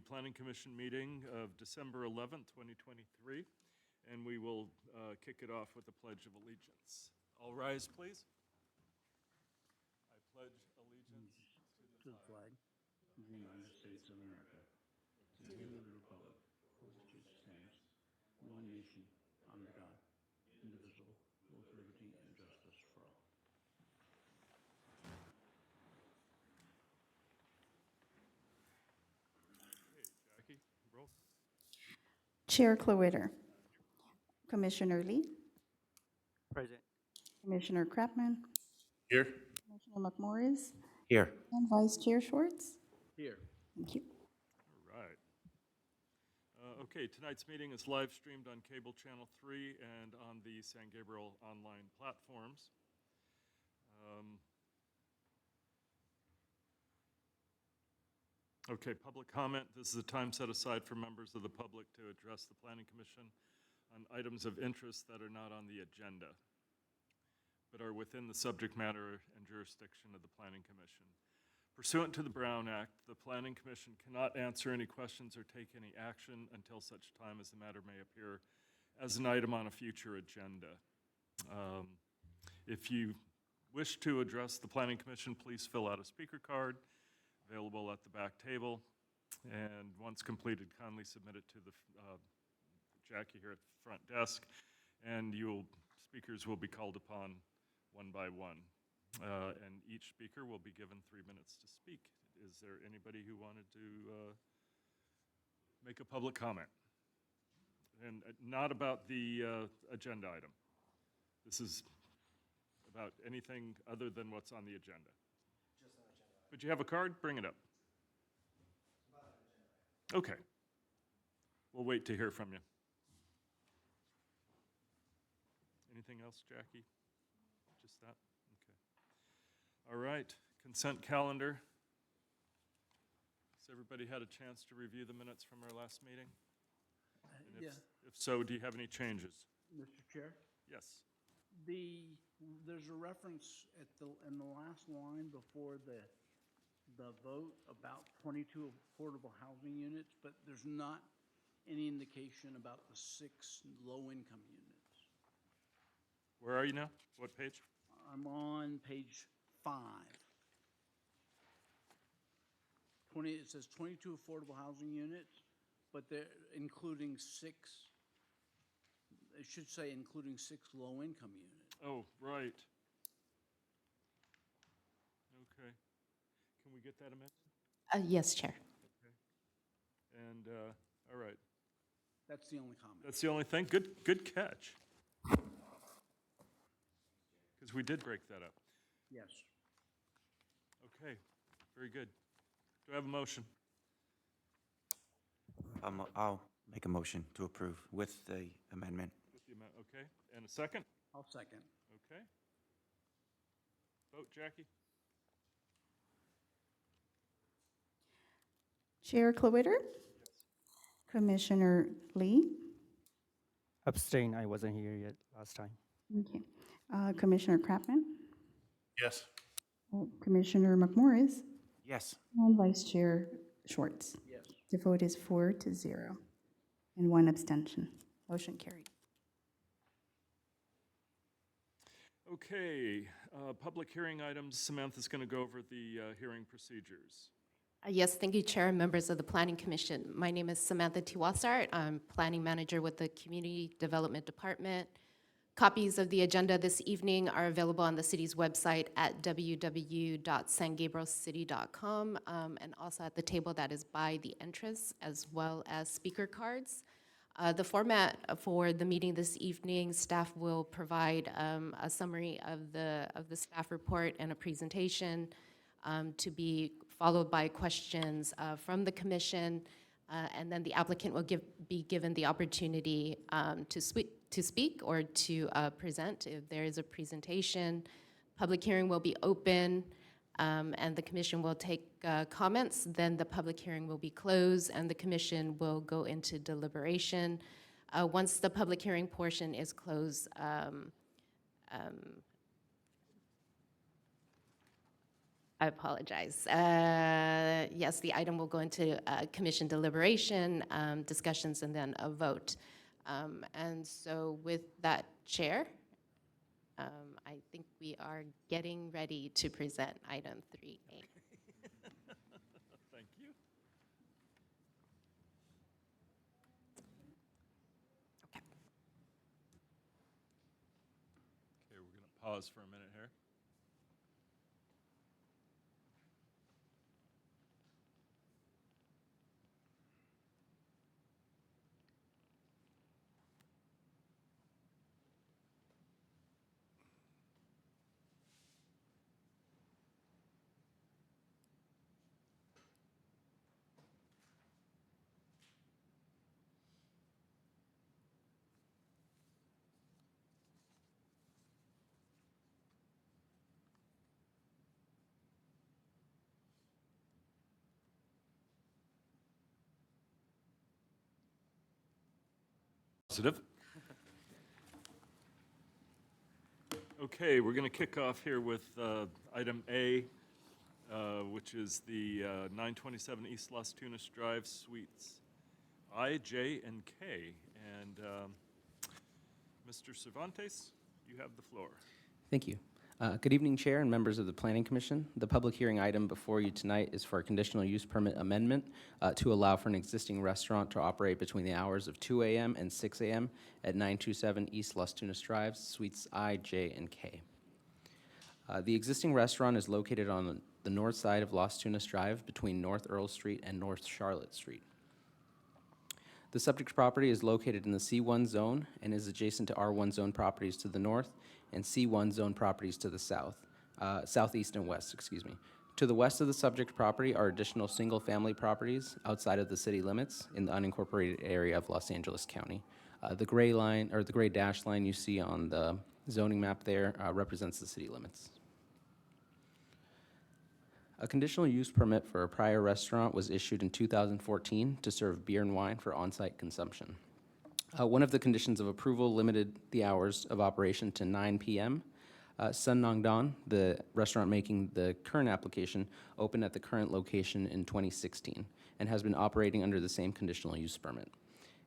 Planning Commission meeting of December 11th, 2023, and we will kick it off with the Pledge of Allegiance. All rise, please. I pledge allegiance To the flag of the United States of America, and to the republic for which it stands, one nation, under God, indivisible, with liberty and justice for all. Jackie, roll. Chair Clowitter, Commissioner Lee, Present. Commissioner Krapman, Here. Commissioner McMorris, Here. and Vice Chair Schwartz. Here. Thank you. All right. Okay, tonight's meeting is live streamed on Cable Channel 3 and on the San Gabriel online platforms. Okay, public comment. This is a time set aside for members of the public to address the Planning Commission on items of interest that are not on the agenda, but are within the subject matter and jurisdiction of the Planning Commission. Pursuant to the Brown Act, the Planning Commission cannot answer any questions or take any action until such time as the matter may appear as an item on a future agenda. If you wish to address the Planning Commission, please fill out a speaker card available at the back table, and once completed, kindly submit it to the Jackie here at the front desk, and speakers will be called upon one by one. And each speaker will be given 3 minutes to speak. Is there anybody who wanted to make a public comment? And not about the agenda item. This is about anything other than what's on the agenda. Just on agenda. But you have a card? Bring it up. Okay. We'll wait to hear from you. Anything else, Jackie? Just that? Okay. All right. Consent calendar. Has everybody had a chance to review the minutes from our last meeting? And if so, do you have any changes? Mr. Chair, Yes. there's a reference in the last line before the vote about 22 affordable housing units, but there's not any indication about the 6 low-income units. Where are you now? What page? I'm on page 5. It says 22 affordable housing units, but they're including 6, it should say including 6 low-income units. Oh, right. Okay. Can we get that amended? Yes, Chair. And, all right. That's the only comment. That's the only thing? Good catch. Because we did break that up. Yes. Okay, very good. Do I have a motion? I'll make a motion to approve with the amendment. With the amendment, okay. And a second? I'll second. Okay. Vote, Jackie? Chair Clowitter, Commissioner Lee, Abstain, I wasn't here yet last time. okay. Commissioner Krapman, Yes. Commissioner McMorris, Yes. and Vice Chair Schwartz. Yes. The vote is 4-0, and 1 abstention. Motion carried. Okay, public hearing items. Samantha's going to go over the hearing procedures. Yes, thank you, Chair and members of the Planning Commission. My name is Samantha Tiwasart. I'm Planning Manager with the Community Development Department. Copies of the agenda this evening are available on the city's website at www.sangabrielcity.com, and also at the table that is by the entrance, as well as speaker cards. The format for the meeting this evening, staff will provide a summary of the staff report and a presentation to be followed by questions from the commission, and then the applicant will be given the opportunity to speak or to present. If there is a presentation, public hearing will be open, and the commission will take comments. Then the public hearing will be closed, and the commission will go into deliberation. Once the public hearing portion is closed, I apologize. Yes, the item will go into commission deliberation, discussions, and then a vote. And so with that, Chair, I think we are getting ready to present item 3A. Thank you. Okay. Okay, we're going to pause for a minute here. Positive. Okay, we're going to kick off here with item A, which is the 927 East Las Tunas Drive, Suites I, J, and K. And Mr. Cervantes, you have the floor. Thank you. Good evening, Chair and members of the Planning Commission. The public hearing item before you tonight is for a conditional use permit amendment to allow for an existing restaurant to operate between the hours of 2 a.m. and 6 a.m. at 927 East Las Tunas Drive, Suites I, J, and K. The existing restaurant is located on the north side of Las Tunas Drive between North Earl Street and North Charlotte Street. The subject property is located in the C1 zone and is adjacent to R1 zone properties to the north and C1 zone properties to the southeast and west, excuse me. To the west of the subject property are additional single-family properties outside of the city limits in the unincorporated area of Los Angeles County. The gray line, or the gray dash line you see on the zoning map there represents the city limits. A conditional use permit for a prior restaurant was issued in 2014 to serve beer and wine for on-site consumption. One of the conditions of approval limited the hours of operation to 9 p.m. Sun Nong Don, the restaurant making the current application, opened at the current location in 2016 and has been operating under the same conditional use permit.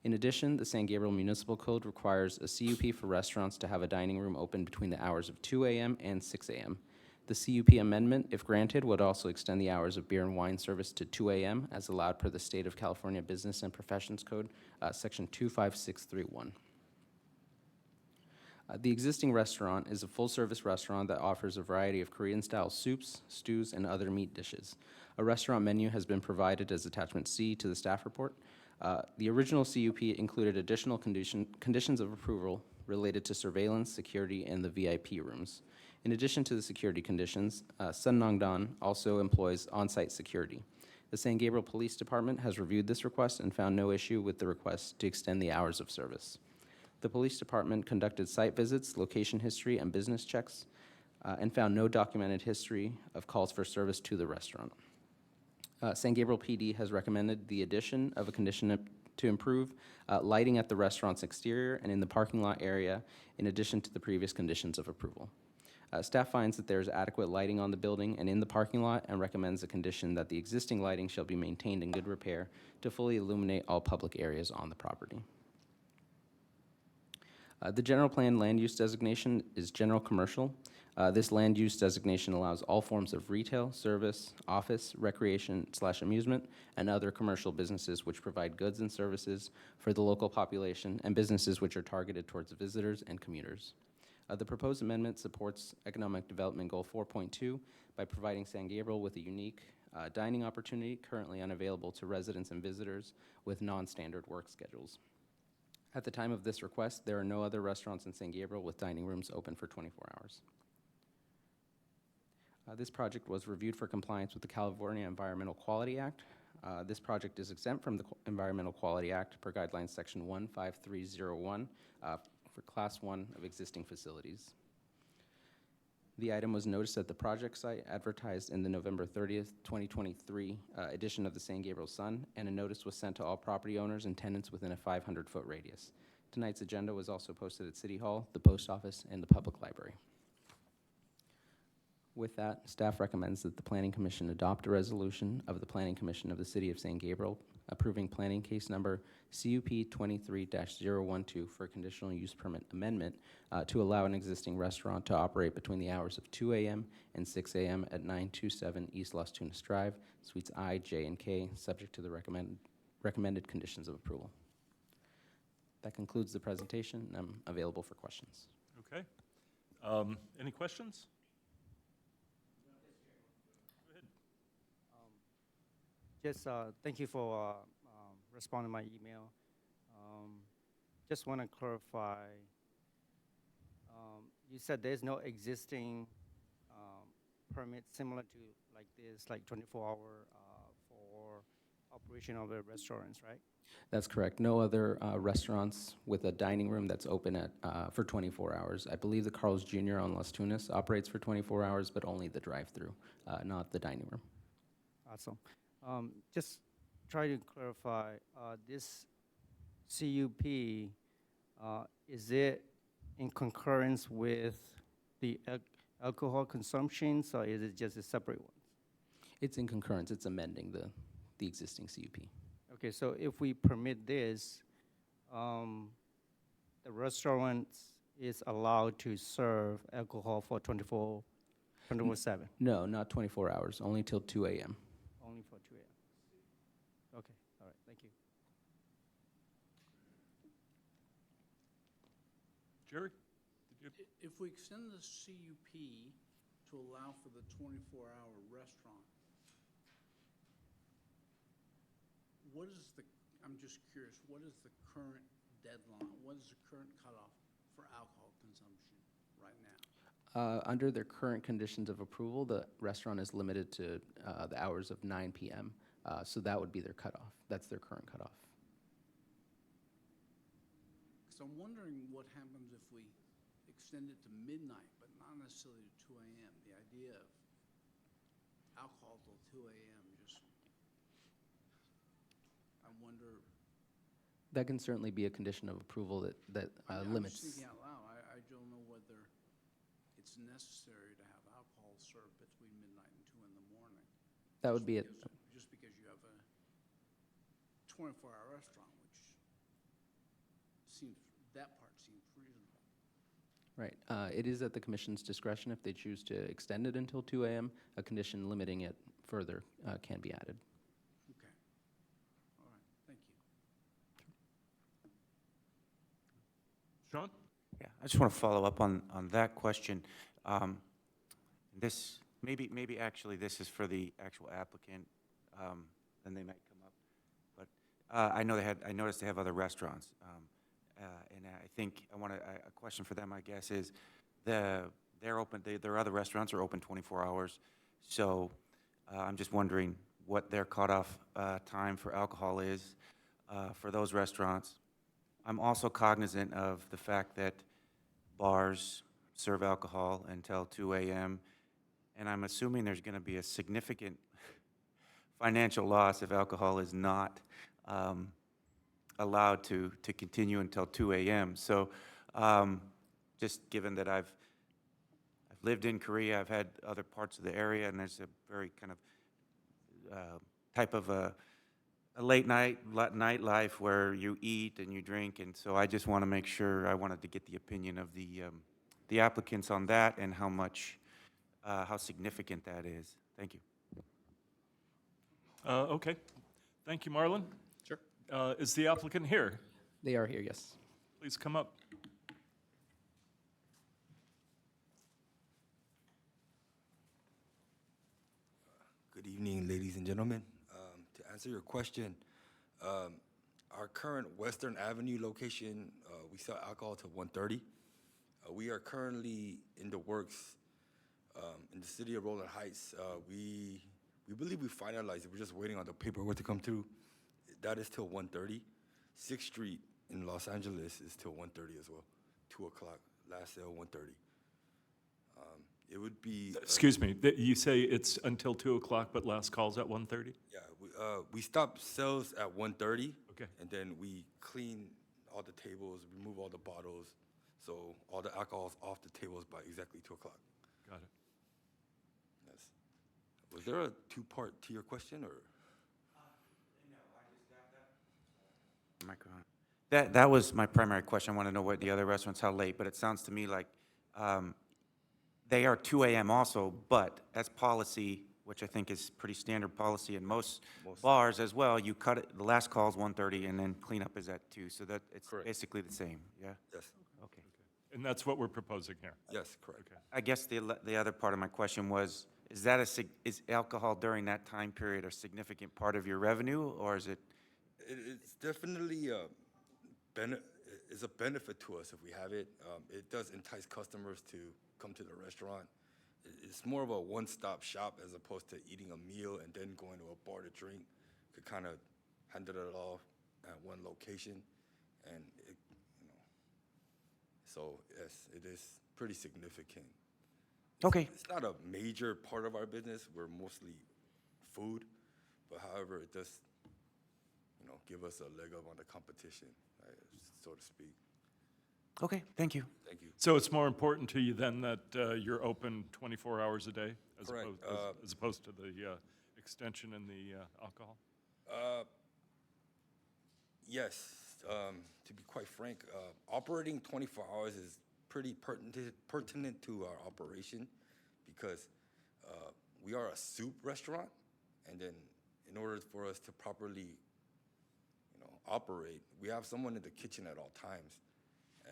In addition, the San Gabriel Municipal Code requires a CUP for restaurants to have a dining room open between the hours of 2 a.m. and 6 a.m. The CUP amendment, if granted, would also extend the hours of beer and wine service to 2 a.m. as allowed per the State of California Business and Professions Code, Section 25631. The existing restaurant is a full-service restaurant that offers a variety of Korean-style soups, stews, and other meat dishes. A restaurant menu has been provided as Attachment C to the staff report. The original CUP included additional conditions of approval related to surveillance, security, and the VIP rooms. In addition to the security conditions, Sun Nong Don also employs on-site security. The San Gabriel Police Department has reviewed this request and found no issue with the request to extend the hours of service. The Police Department conducted site visits, location history, and business checks, and found no documented history of calls for service to the restaurant. San Gabriel PD has recommended the addition of a condition to improve lighting at the restaurant's exterior and in the parking lot area, in addition to the previous conditions of approval. Staff finds that there is adequate lighting on the building and in the parking lot and recommends a condition that the existing lighting shall be maintained in good repair to fully illuminate all public areas on the property. The general plan land use designation is general commercial. This land use designation allows all forms of retail, service, office, recreation/amusement, and other commercial businesses which provide goods and services for the local population and businesses which are targeted towards visitors and commuters. The proposed amendment supports Economic Development Goal 4.2 by providing San Gabriel with a unique dining opportunity currently unavailable to residents and visitors with non-standard work schedules. At the time of this request, there are no other restaurants in San Gabriel with dining rooms open for 24 hours. This project was reviewed for compliance with the California Environmental Quality Act. This project is exempt from the Environmental Quality Act per guidelines section 15301 for Class 1 of existing facilities. The item was noticed at the project site, advertised in the November 30th, 2023 edition of the San Gabriel Sun, and a notice was sent to all property owners and tenants within a 500-foot radius. Tonight's agenda was also posted at City Hall, the post office, and the public library. With that, staff recommends that the Planning Commission adopt a resolution of the Planning Commission of the City of San Gabriel approving planning case number CUP 23-012 for a conditional use permit amendment to allow an existing restaurant to operate between the hours of 2 a.m. and 6 a.m. at 927 East Las Tunas Drive, Suites I, J, and K, subject to the recommended conditions of approval. That concludes the presentation, and I'm available for questions. Okay. Any questions? Just thank you for responding to my email. Just want to clarify. You said there's no existing permit similar to like this, like 24-hour for operation of the restaurants, right? That's correct. No other restaurants with a dining room that's open at for 24 hours. I believe the Carl's Jr. on Las Tunas operates for 24 hours, but only the drive-through, not the dining room. Awesome. Just try to clarify, this CUP, is it in concurrence with the alcohol consumptions, or is it just a separate one? It's in concurrence. It's amending the existing CUP. Okay, so if we permit this, the restaurant is allowed to serve alcohol for 24/7? No, not 24 hours, only till 2 a.m. Only for 2 a.m. Okay, all right, thank you. Jerry? Did you? If we extend the CUP to allow for the 24-hour restaurant, what is the, I'm just curious, what is the current deadline? What is the current cutoff for alcohol consumption right now? Under their current conditions of approval, the restaurant is limited to the hours of 9 p.m., so that would be their cutoff. That's their current cutoff. Because I'm wondering what happens if we extend it to midnight, but not necessarily to 2 a.m. The idea of alcohol till 2 a.m. just, I wonder. That can certainly be a condition of approval that I'm limits. just thinking out loud. I don't know whether it's necessary to have alcohol served between midnight and 2 in the morning. That would be it. Just because you have a 24-hour restaurant, which seems, that part seems reasonable. Right. It is at the commission's discretion if they choose to extend it until 2 a.m. A condition limiting it further can be added. Okay. All right, thank you. Sean? Yeah, I just want to follow up on that question. This, maybe actually this is for the actual applicant, then they might come up. But I noticed they have other restaurants. And I think a question for them, I guess, is they're open, their other restaurants are open 24 hours. So I'm just wondering what their cutoff time for alcohol is for those restaurants. I'm also cognizant of the fact that bars serve alcohol until 2 a.m., and I'm assuming there's going to be a significant financial loss if alcohol is not allowed to continue until 2 a.m. So just given that I've lived in Korea, I've had other parts of the area, and there's a very kind of type of a late night nightlife where you eat and you drink, and so I just want to make sure, I wanted to get the opinion of the applicants on that and how much, how significant that is. Thank you. Okay. Thank you, Marlon. Sure. Is the applicant here? They are here, yes. Please come up. Good evening, ladies and gentlemen. To answer your question, our current Western Avenue location, we sell alcohol till 1:30. We are currently in the works in the city of Rolling Heights. We believe we finalized it. We're just waiting on the paperwork to come through. That is till 1:30. 6th Street in Los Angeles is till 1:30 as well. 2 o'clock, last sale 1:30. It would be. Excuse me, you say it's until 2 o'clock, but last call's at 1:30? Yeah, we stop sales at 1:30. Okay. And then we clean all the tables, remove all the bottles, so all the alcohol's off the tables by exactly 2 o'clock. Got it. Was there a two-part to your question, or? Microphone. That was my primary question. I want to know what the other restaurants, how late, but it sounds to me like they are 2 AM also, but that's policy, which I think is pretty standard policy in most bars as well. You cut it, the last call is 1:30, and then cleanup is at 2, so that it's Correct. basically the same, yeah? Yes, Okay. And that's what we're proposing here. yes, correct. Okay. I guess the other part of my question was, is alcohol during that time period a significant part of your revenue, or is it? It's definitely is a benefit to us if we have it. It does entice customers to come to the restaurant. It's more of a one-stop shop as opposed to eating a meal and then going to a bar to drink. Could kind of handle it all at one location, and so yes, it is pretty significant. Okay. It's not a major part of our business. We're mostly food, but however, it does, give us a leg up on the competition, so to speak. Okay, thank you. Thank you. So it's more important to you then that you're open 24 hours a day? Correct. As opposed to the extension in the alcohol? Yes, to be quite frank, operating 24 hours is pretty pertinent to our operation because we are a soup restaurant, and then in order for us to properly, operate, we have someone in the kitchen at all times.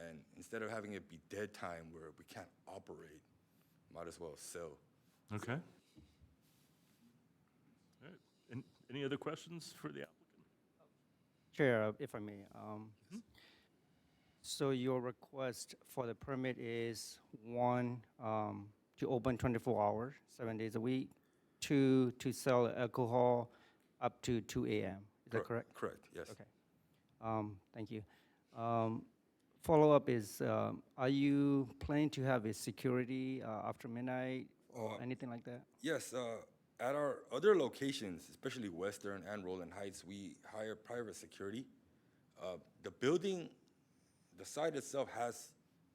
And instead of having it be dead time where we can't operate, might as well sell. Okay. All right. Any other questions for the applicant? Chair, if I may. So your request for the permit is, one, to open 24 hours, 7 days a week, two, to sell alcohol up to 2 AM. Is that correct? Correct, yes. Okay. Thank you. Follow-up is, are you planning to have a security after midnight or anything like that? Yes, at our other locations, especially Western and Rolling Heights, we hire private security. The building, the site itself has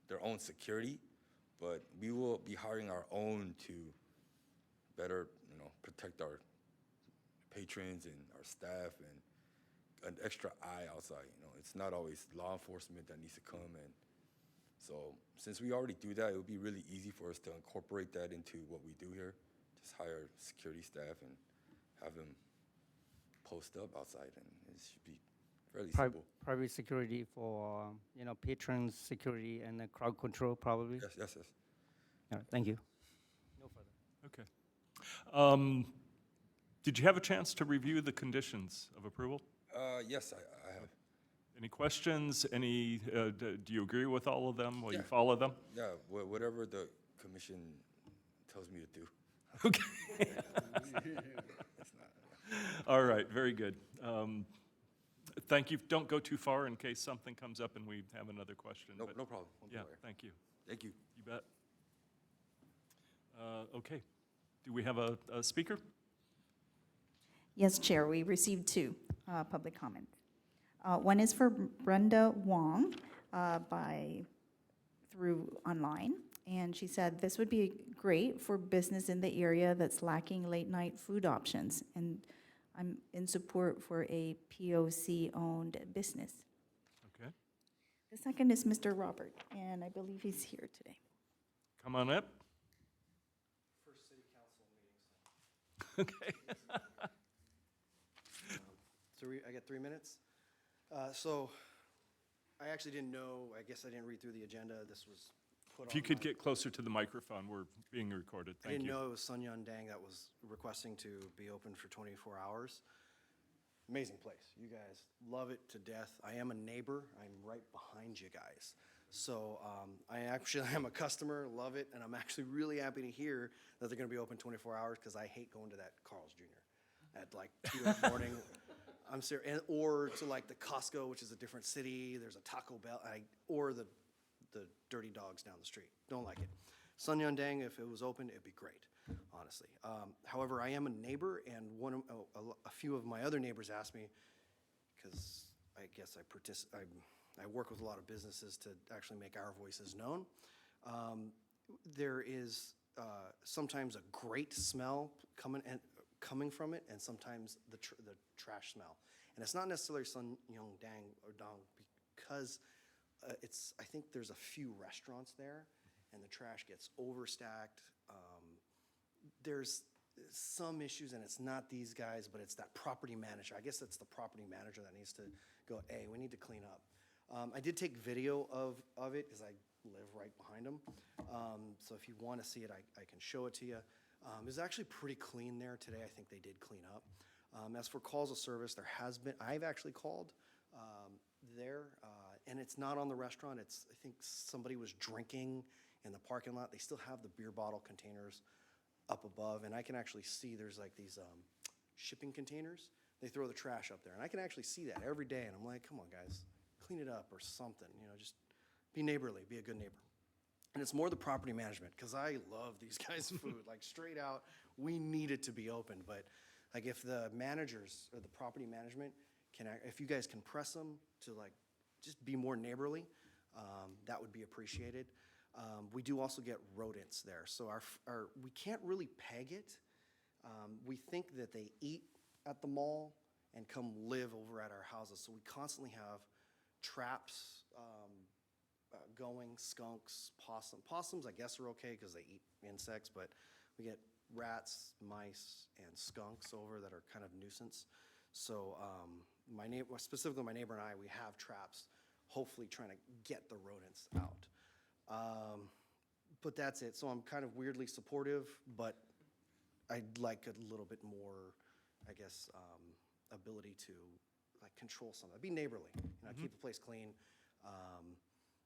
their own security, but we will be hiring our own to better, protect our patrons and our staff and an extra eye outside. It's not always law enforcement that needs to come, and so since we already do that, it would be really easy for us to incorporate that into what we do here. Just hire security staff and have them post up outside, and it should be fairly simple. Private security for, patrons security and the crowd control probably? Yes, yes, yes. All right, thank you. No further. Okay. Did you have a chance to review the conditions of approval? Yes, I have. Any questions? Do you agree with all of them? Will you Yeah. follow them? Yeah, whatever the commission tells me to do. Okay. All right, very good. Thank you. Don't go too far in case something comes up and we have another question. No, but- no problem. Won't be Yeah, aware. thank you. Thank you. You bet. Okay. Do we have a speaker? Yes, Chair, we received two public comments. One is for Brenda Wong through online, and she said this would be great for business in the area that's lacking late-night food options, and I'm in support for a POC-owned business. Okay. The second is Mr. Robert, and I believe he's here today. Come on up. First city council meeting. Okay. So I got 3 minutes. So I actually didn't know, I guess I didn't read through the agenda. This was put on. If you could get closer to the microphone, we're being recorded. I Thank didn't you. know it was Sun Yun Dang that was requesting to be open for 24 hours. Amazing place. You guys love it to death. I am a neighbor. I'm right behind you guys. So I actually am a customer, love it, and I'm actually really happy to hear that they're going to be open 24 hours because I hate going to that Carl's Jr. at like 2 in the morning. I'm serious. Or to like the Costco, which is a different city. There's a Taco Bell, or the Dirty Dogs down the street. Don't like it. Sun Yun Dang, if it was open, it'd be great, honestly. However, I am a neighbor, and a few of my other neighbors asked me, because I guess I work with a lot of businesses to actually make our voices known. There is sometimes a great smell coming from it, and sometimes the trash smell. And it's not necessarily Sun Yong Dang or Dong because I think there's a few restaurants there, and the trash gets overstacked. There's some issues, and it's not these guys, but it's that property manager. I guess it's the property manager that needs to go, hey, we need to clean up. I did take video of it because I live right behind them. So if you want to see it, I can show it to you. It was actually pretty clean there today. I think they did clean up. As for calls of service, I've actually called there, and it's not on the restaurant. I think somebody was drinking in the parking lot. They still have the beer bottle containers up above, and I can actually see there's like these shipping containers. They throw the trash up there, and I can actually see that every day, and I'm like, come on, guys, clean it up or something, just be neighborly, be a good neighbor. And it's more the property management, because I love these guys' food, like straight out, we need it to be open, but like if the managers or the property management if you guys can press them to like just be more neighborly, that would be appreciated. We do also get rodents there, so we can't really peg it. We think that they eat at the mall and come live over at our houses, so we constantly have traps going, skunks, possums I guess are okay because they eat insects, but we get rats, mice, and skunks over that are kind of nuisance. So specifically my neighbor and I, we have traps, hopefully trying to get the rodents out. But that's it. So I'm kind of weirdly supportive, but I'd like a little bit more, I guess, ability to like control something. Be neighborly, keep the place clean.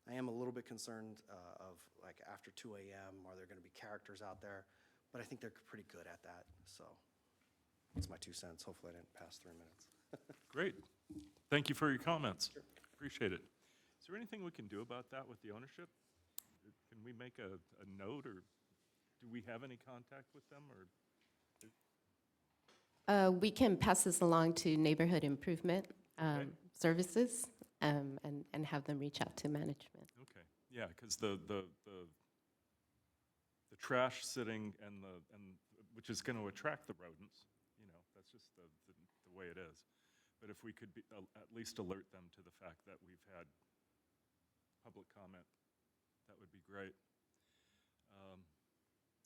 I am a little bit concerned of like after 2 a.m. are there going to be characters out there? But I think they're pretty good at that. So that's my 2 cents. Hopefully I didn't pass 3 minutes. Great. Thank you for your comments. Appreciate it. Is there anything we can do about that with the ownership? Can we make a note, or do we have any contact with them, or? We can pass this along to Neighborhood Improvement Okay. Services and have them reach out to management. Okay, yeah, because the trash sitting and which is going to attract the rodents, that's just the way it is. But if we could at least alert them to the fact that we've had public comment, that would be great.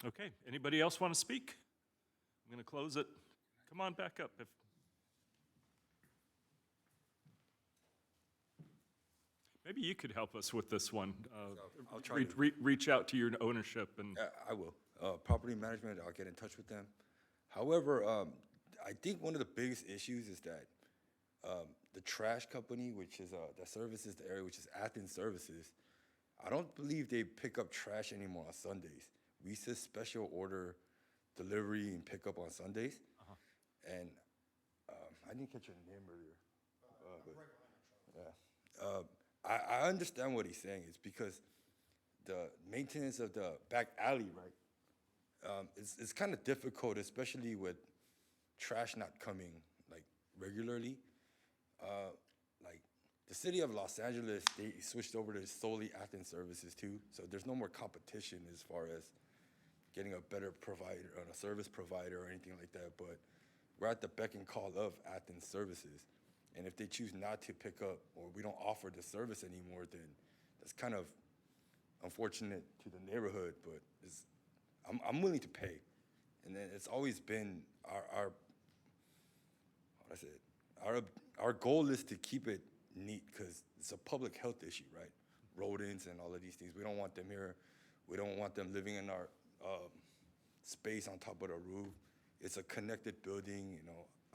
Okay, anybody else want to speak? I'm going to close it. Come on back up. Maybe you could help us with this one. I'll try to. Reach out to your ownership and. I will. Property management, I'll get in touch with them. However, I think one of the biggest issues is that the trash company, which is that services the area, which is Athens Services, I don't believe they pick up trash anymore on Sundays. We used to special order delivery and pick up on Sundays. And I didn't catch your name earlier. I understand what he's saying. It's because the maintenance of the back alley, right? It's kind of difficult, especially with trash not coming like regularly. Like the city of Los Angeles, they switched over to solely Athens Services too, so there's no more competition as far as getting a better provider, a service provider or anything like that. But we're at the beck and call of Athens Services, and if they choose not to pick up or we don't offer the service anymore, then that's kind of unfortunate to the neighborhood. But I'm willing to pay, and then it's always been our goal is to keep it neat because it's a public health issue, right? Rodents and all of these things. We don't want them here. We don't want them living in our space on top of the roof. It's a connected building,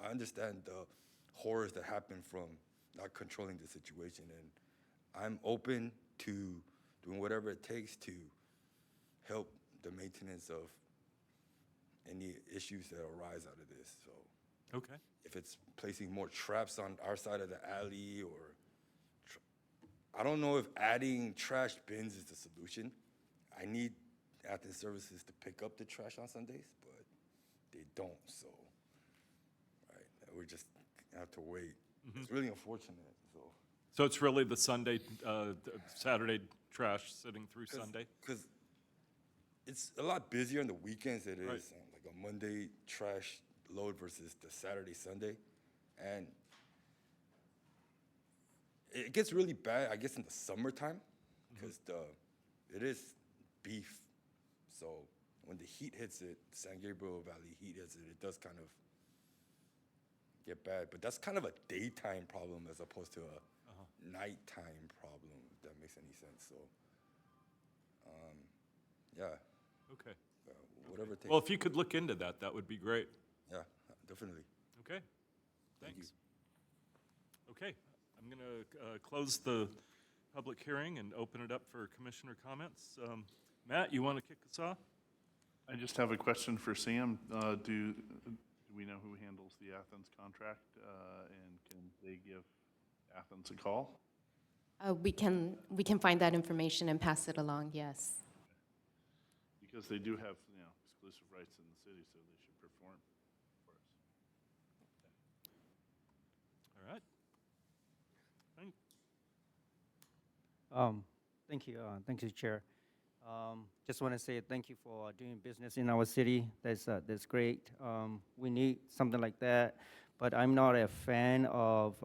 I understand the horrors that happen from not controlling the situation, and I'm open to doing whatever it takes to help the maintenance of any issues that arise out of this. So Okay. if it's placing more traps on our side of the alley, or I don't know if adding trash bins is the solution. I need Athens Services to pick up the trash on Sundays, but they don't, so, right, we just have to wait. It's really unfortunate, so. So it's really the Saturday trash sitting through Sunday? Because It's a lot busier on the weekends than it Right. is on like a Monday trash load versus the Saturday, Sunday. And it gets really bad, I guess, in the summertime because it is beef. So when the heat hits it, San Gabriel Valley heat hits it, it does kind of get bad. But that's kind of a daytime problem as opposed to a nighttime problem, if that makes any sense. So, yeah, Okay. whatever it takes. Well, if you could look into that, that would be great. Yeah, definitely. Okay, thanks. Okay, I'm going to close the public hearing and open it up for commissioner comments. Matt, you want to kick us off? I just have a question for Sam. Do we know who handles the Athens contract? And can they give Athens a call? We can find that information and pass it along, yes. Because they do have, exclusive rights in the city, so they should perform for us. All right. Thank- Thank you, Chair. Just want to say thank you for doing business in our city. That's great. We need something like that, but I'm not a fan of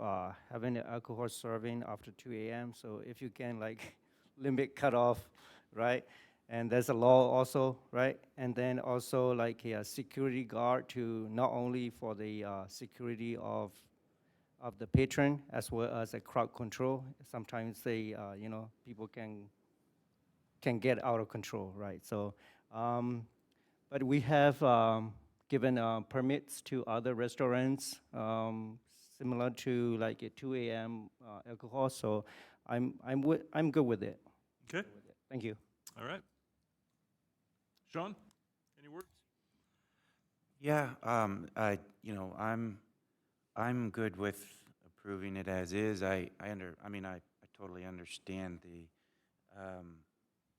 having the alcohol serving after 2 a.m. So if you can like limit cutoff, right? And there's a law also, right? And then also like a security guard to not only for the security of the patron as well as a crowd control. Sometimes they, people can get out of control, right? So, but we have given permits to other restaurants similar to like a 2 a.m. Alcohol. So I'm good with it. Okay, Thank you. all right. Sean, any words? Yeah, I'm good with approving it as is. I totally understand the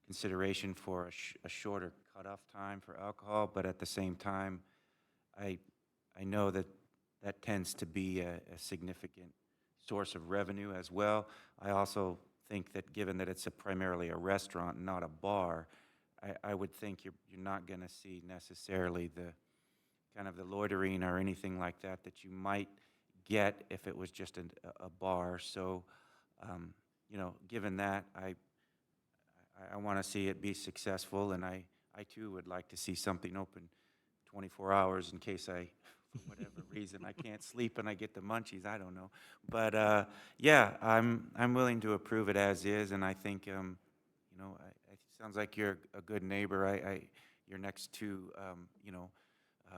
consideration for a shorter cutoff time for alcohol, but at the same time, I know that that tends to be a significant source of revenue as well. I also think that given that it's primarily a restaurant, not a bar, I would think you're not going to see necessarily the kind of the loitering or anything like that that you might get if it was just a bar. So, given that, I want to see it be successful, and I too would like to see something open 24 hours in case for whatever reason, I can't sleep and I get the munchies. I don't know, but yeah, I'm willing to approve it as is, and I think it sounds like you're a good neighbor. You're next to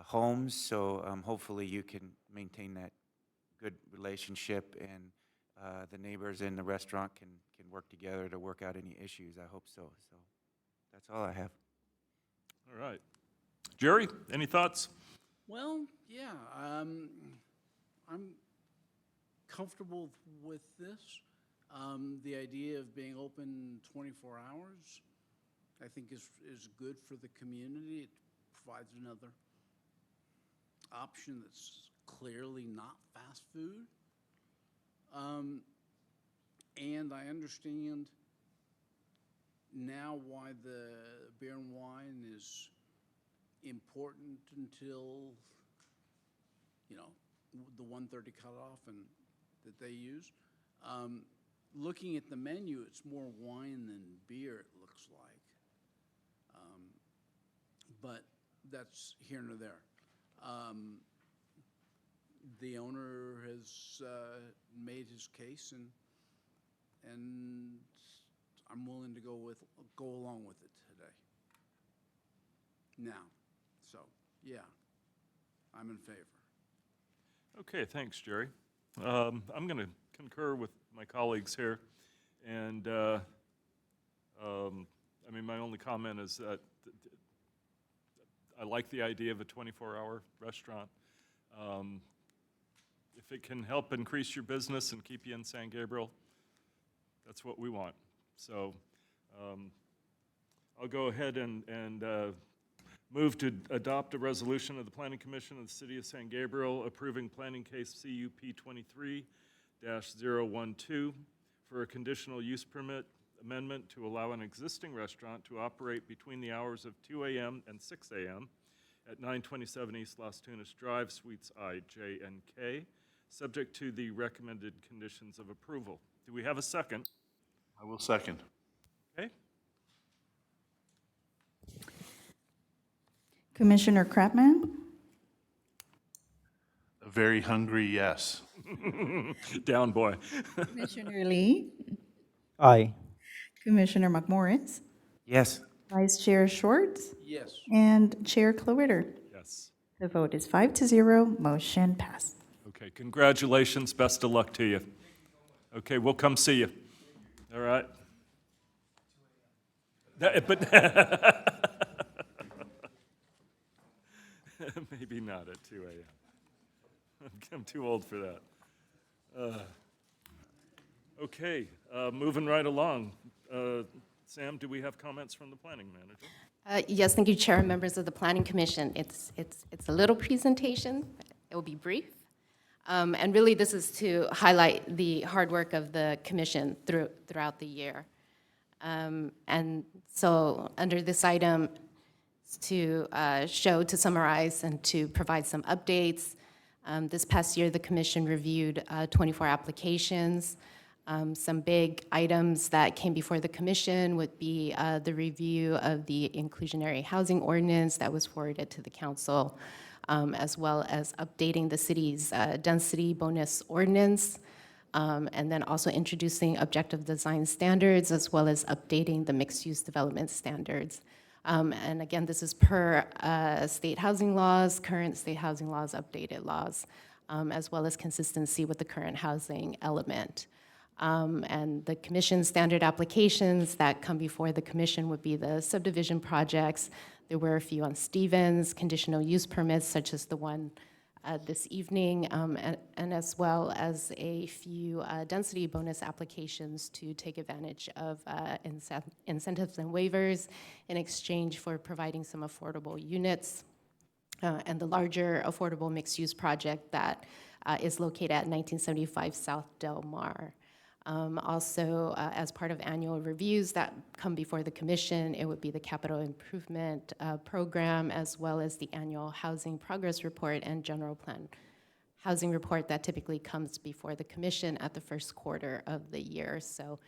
homes, so hopefully you can maintain that good relationship, and the neighbors in the restaurant can work together to work out any issues. I hope so. So that's all I have. All right. Jerry, any thoughts? Well, yeah, I'm comfortable with this. The idea of being open 24 hours, I think is good for the community. It provides another option that's clearly not fast food. And I understand now why the beer and wine is important until, the 1:30 cutoff and that they use. Looking at the menu, it's more wine than beer, it looks like. But that's here nor there. The owner has made his case, and I'm willing to go along with it today. Now, so yeah, I'm in favor. Okay, thanks, Jerry. I'm going to concur with my colleagues here, and my only comment is that I like the idea of a 24-hour restaurant. If it can help increase your business and keep you in San Gabriel, that's what we want. So I'll go ahead and move to adopt a resolution of the Planning Commission of the City of San Gabriel approving planning case CUP 23-012 for a conditional use permit amendment to allow an existing restaurant to operate between the hours of 2 a.m. and 6 a.m. at 927 East Las Tunas Drive, Suites I, J, and K, subject to the recommended conditions of approval. Do we have a second? I will second. Okay. Commissioner Kratman, A very hungry yes. Down, boy. Commissioner Lee, Aye. Commissioner McMorris, Yes. Vice Chair Schwartz, Yes. and Chair Kloetter. Yes. The vote is 5-0, motion passed. Okay, congratulations, best of luck to you. Okay, we'll come see you. All right? But maybe not at 2 a.m. I'm too old for that. Okay, moving right along. Sam, do we have comments from the planning manager? Yes, thank you, Chair and members of the Planning Commission. It's a little presentation. It will be brief. And really, this is to highlight the hard work of the commission throughout the year. And so under this item, to to summarize and to provide some updates. This past year, the commission reviewed 24 applications. Some big items that came before the commission would be the review of the inclusionary housing ordinance that was forwarded to the council, as well as updating the city's density bonus ordinance, and then also introducing objective design standards, as well as updating the mixed-use development standards. And again, this is per state housing laws, current state housing laws, updated laws, as well as consistency with the current housing element. And the commission standard applications that come before the commission would be the subdivision projects. There were a few on Stevens, conditional use permits such as the one this evening, and as well as a few density bonus applications to take advantage of incentives and waivers in exchange for providing some affordable units. And the larger affordable mixed-use project that is located at 1975 South Del Mar. Also, as part of annual reviews that come before the commission, it would be the capital improvement program, as well as the annual housing progress report and general plan housing report that typically comes before the commission at the first quarter of the year. So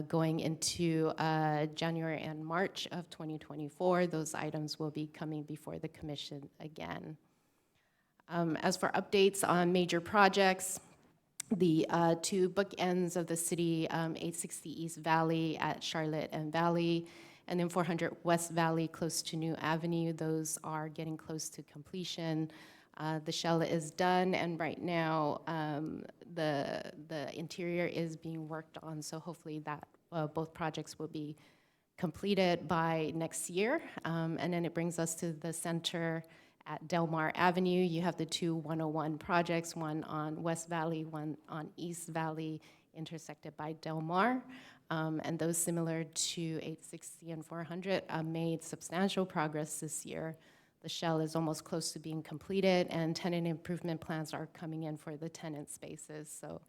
going into January and March of 2024, those items will be coming before the commission again. As for updates on major projects, the two bookends of the city, 860 East Valley at Charlotte and Valley, and then 400 West Valley close to New Avenue. Those are getting close to completion. The shell is done, and right now the interior is being worked on, so hopefully that both projects will be completed by next year. And then it brings us to the center at Del Mar Avenue. You have the two 101 projects, one on West Valley, one on East Valley, intersected by Del Mar. And those, similar to 860 and 400, made substantial progress this year. The shell is almost close to being completed, and tenant improvement plans are coming in for the tenant spaces, so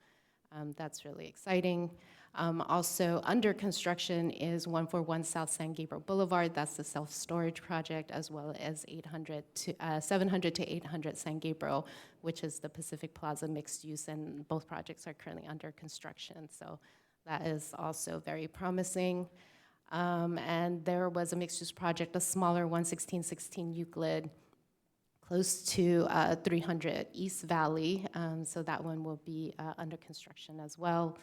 that's really exciting. Also under construction is 141 South San Gabriel Boulevard. That's the self-storage project, as well as 700 to 800 San Gabriel, which is the Pacific Plaza mixed use, and both projects are currently under construction. So that is also very promising. And there was a mixed use project, a smaller 11616 Euclid, close to 300 East Valley. So that one will be under construction as well.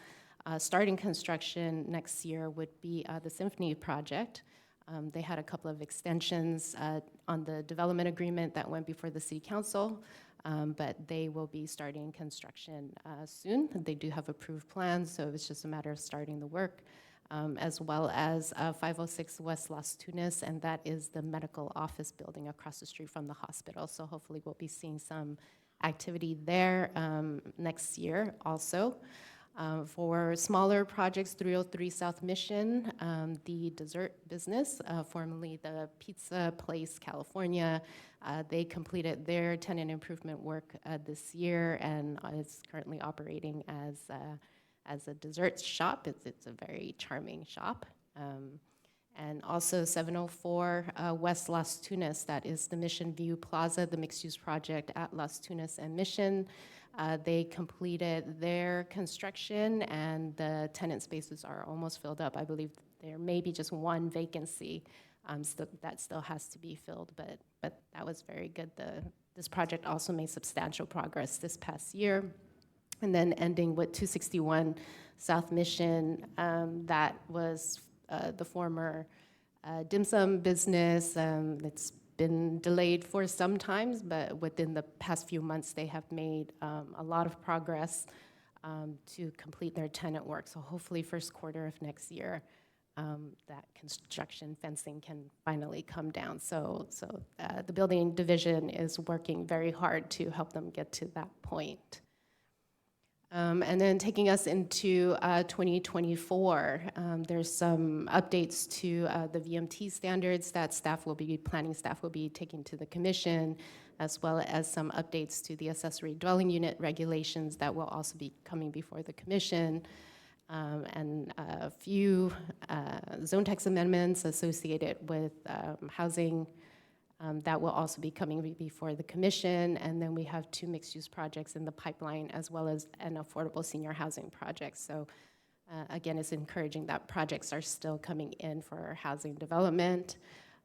Starting construction next year would be the Symphony project. They had a couple of extensions on the development agreement that went before the City Council, but they will be starting construction soon. They do have approved plans, so it's just a matter of starting the work, as well as 506 West Las Tunas, and that is the medical office building across the street from the hospital. So hopefully we'll be seeing some activity there next year also. For smaller projects, 303 South Mission, the dessert business, formerly the Pizza Place California, they completed their tenant improvement work this year and is currently operating as as a dessert shop. It's a very charming shop. And also 704 West Las Tunas, that is the Mission View Plaza, the mixed-use project at Las Tunas and Mission. They completed their construction and the tenant spaces are almost filled up. I believe there may be just one vacancy that still has to be filled, but that was very good. This project also made substantial progress this past year. And then ending with 261 South Mission, that was the former dim sum business. It's been delayed for some times, but within the past few months, they have made a lot of progress to complete their tenant work. So hopefully first quarter of next year, that construction fencing can finally come down. So the building division is working very hard to help them get to that point. And then taking us into 2024, there's some updates to the VMT standards that planning staff will be taking to the commission, as well as some updates to the accessory dwelling unit regulations that will also be coming before the commission, and a few zone text amendments associated with housing that will also be coming before the commission. And then we have 2 mixed-use projects in the pipeline, as well as an affordable senior housing project. So again, it's encouraging that projects are still coming in for housing development.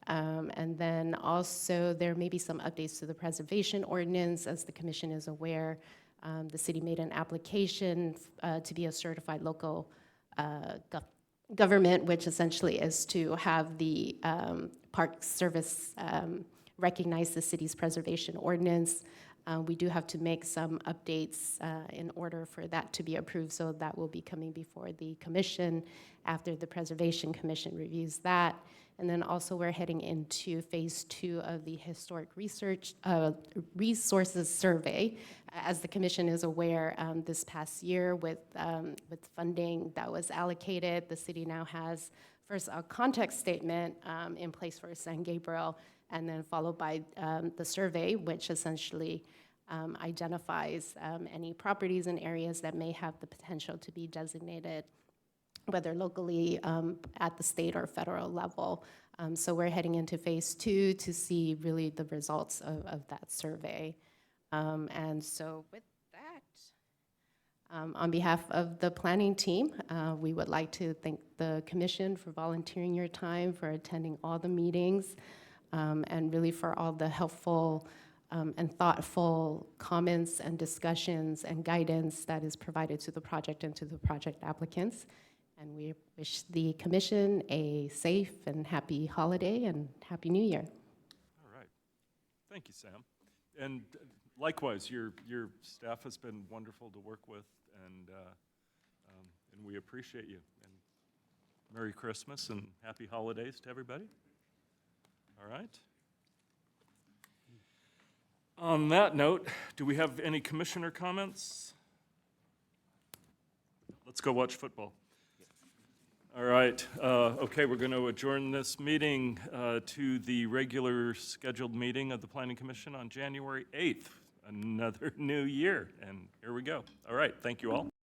And then also there may be some updates to the preservation ordinance. As the commission is aware, the city made an application to be a certified local government, which essentially is to have the Park Service recognize the city's preservation ordinance. We do have to make some updates in order for that to be approved, so that will be coming before the commission after the Preservation Commission reviews that. And then also we're heading into phase 2 of the Historic Resources Survey. As the commission is aware, this past year with funding that was allocated, the city now has first a context statement in place for San Gabriel, and then followed by the survey, which essentially identifies any properties and areas that may have the potential to be designated, whether locally, at the state or federal level. So we're heading into phase 2 to see really the results of that survey. And so with that, on behalf of the planning team, we would like to thank the commission for volunteering your time, for attending all the meetings, and really for all the helpful and thoughtful comments and discussions and guidance that is provided to the project and to the project applicants. And we wish the commission a safe and happy holiday and happy new year. All right. Thank you, Sam. And likewise, your staff has been wonderful to work with, and we appreciate you. And Merry Christmas and happy holidays to everybody. All right. On that note, do we have any commissioner comments? Let's go watch football. All right. Okay, we're going to adjourn this meeting to the regular scheduled meeting of the Planning Commission on January 8th. Another new year, and here we go. All right, thank you all.